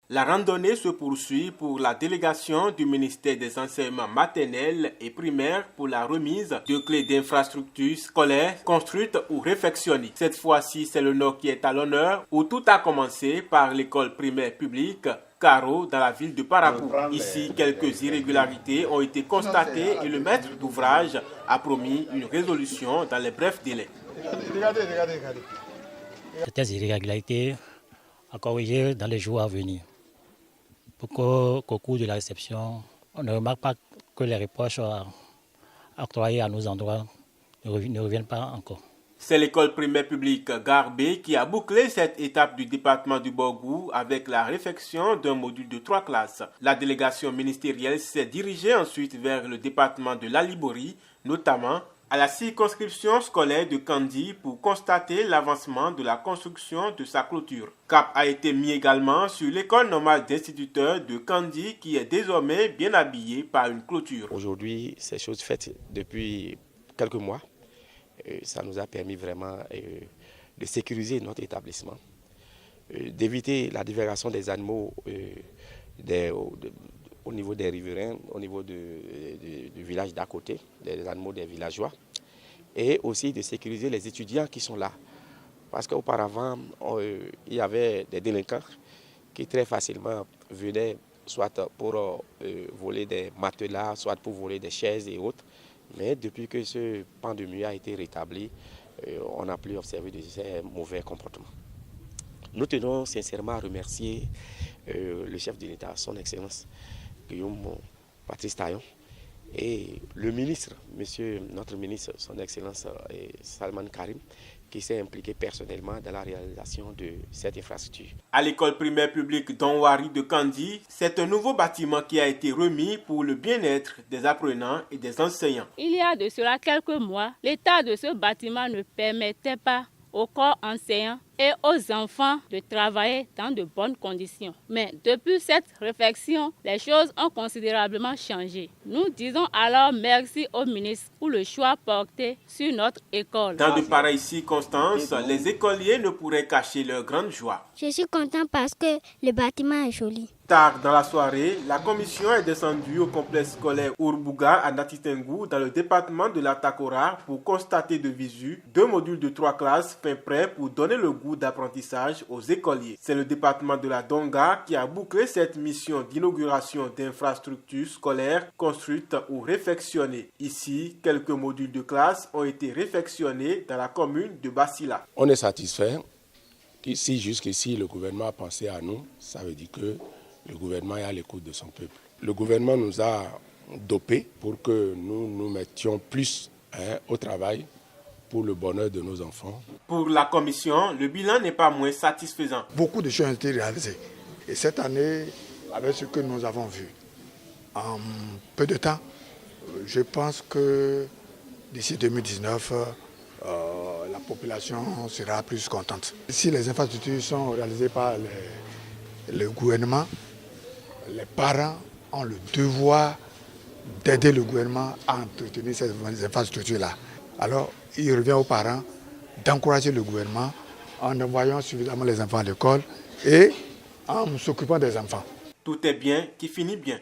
La randonnée se poursuit pour la délégation du ministère des enseignements maternels et primaires pour la remise de clés d'infrastructures scolaires construites ou réfectionnées. Cette fois-ci, c'est le Nord qui est à l'honneur, où tout a commencé par l'école primaire publique Caro dans la ville de Parakou. Ici, quelques irrégularités ont été constatées et le maître d'ouvrage a promis une résolution dans les brefs délais. Certaines irrégularités à corriger dans les jours à venir. Pour qu'au cours de la réception, on ne remarque pas que les reproches octroyés à nos endroits ne reviennent pas encore. C'est l'école primaire publique Garbé qui a bouclé cette étape du département du Borgou avec la réfection d'un module de 3 classes. La délégation ministérielle s'est dirigée ensuite vers le département de l'Alibori, notamment à la circonscription scolaire de Kandi pour constater l'avancement de la construction de sa clôture. Cap a été mis également sur l'école normale d'instituteurs de Kandi qui est désormais bien habillée par une clôture. Aujourd'hui, ces choses faites depuis quelques mois, ça nous a permis vraiment de sécuriser notre établissement, d'éviter la divagation des animaux au niveau des riverains, au niveau du village d'à côté, des animaux des villageois, et aussi de sécuriser les étudiants qui sont là. Parce qu'auparavant, il y avait des délinquants qui très facilement venaient soit pour voler des matelas, soit pour voler des chaises et autres. Mais depuis que ce pandémie a été rétabli, on n'a plus observé de ces mauvais comportements. Nous tenons sincèrement à remercier le chef de l'État, son Excellence Guillaume Patrice Taillon, et le ministre, notre ministre, son Excellence Salman Karim, qui s'est impliqué personnellement dans la réalisation de cette infrastructure. À l'école primaire publique d'Onwari de Kandi, c'est un nouveau bâtiment qui a été remis pour le bien-être des apprenants et des enseignants. Il y a de cela quelques mois, l'état de ce bâtiment ne permettait pas au corps enseignant et aux enfants de travailler dans de bonnes conditions. Mais depuis cette réflexion, les choses ont considérablement changé. Nous disons alors merci au ministre pour le choix porté sur notre école. Dans de pareilles circonstances, les écoliers ne pourraient cacher leur grande joie. Je suis content parce que le bâtiment est joli. Tard dans la soirée, la commission est descendue au complexe scolaire Urbuga à Natitengu dans le département de la Takora pour constater de visu 2 modules de 3 classes fin prêts pour donner le goût d'apprentissage aux écoliers. C'est le département de la Donga qui a bouclé cette mission d'inauguration d'infrastructures scolaires construites ou réfectionnées. Ici, quelques modules de classe ont été réfectionnés dans la commune de Basila. On est satisfait. Ici, jusqu'ici, le gouvernement a pensé à nous. Ça veut dire que le gouvernement est à l'écoute de son peuple. Le gouvernement nous a dopés pour que nous nous mettions plus au travail pour le bonheur de nos enfants. Pour la commission, le bilan n'est pas moins satisfaisant. Beaucoup de choses ont été réalisées. Et cette année, avec ce que nous avons vu, en peu de temps, je pense que d'ici 2019, la population sera plus contente. Si les infrastructures sont réalisées par le gouvernement, les parents ont le devoir d'aider le gouvernement à entretenir ces infrastructures-là. Alors, il revient aux parents d'encourager le gouvernement en envoyant suffisamment les enfants à l'école et en s'occupant des enfants. Tout est bien qui finit bien.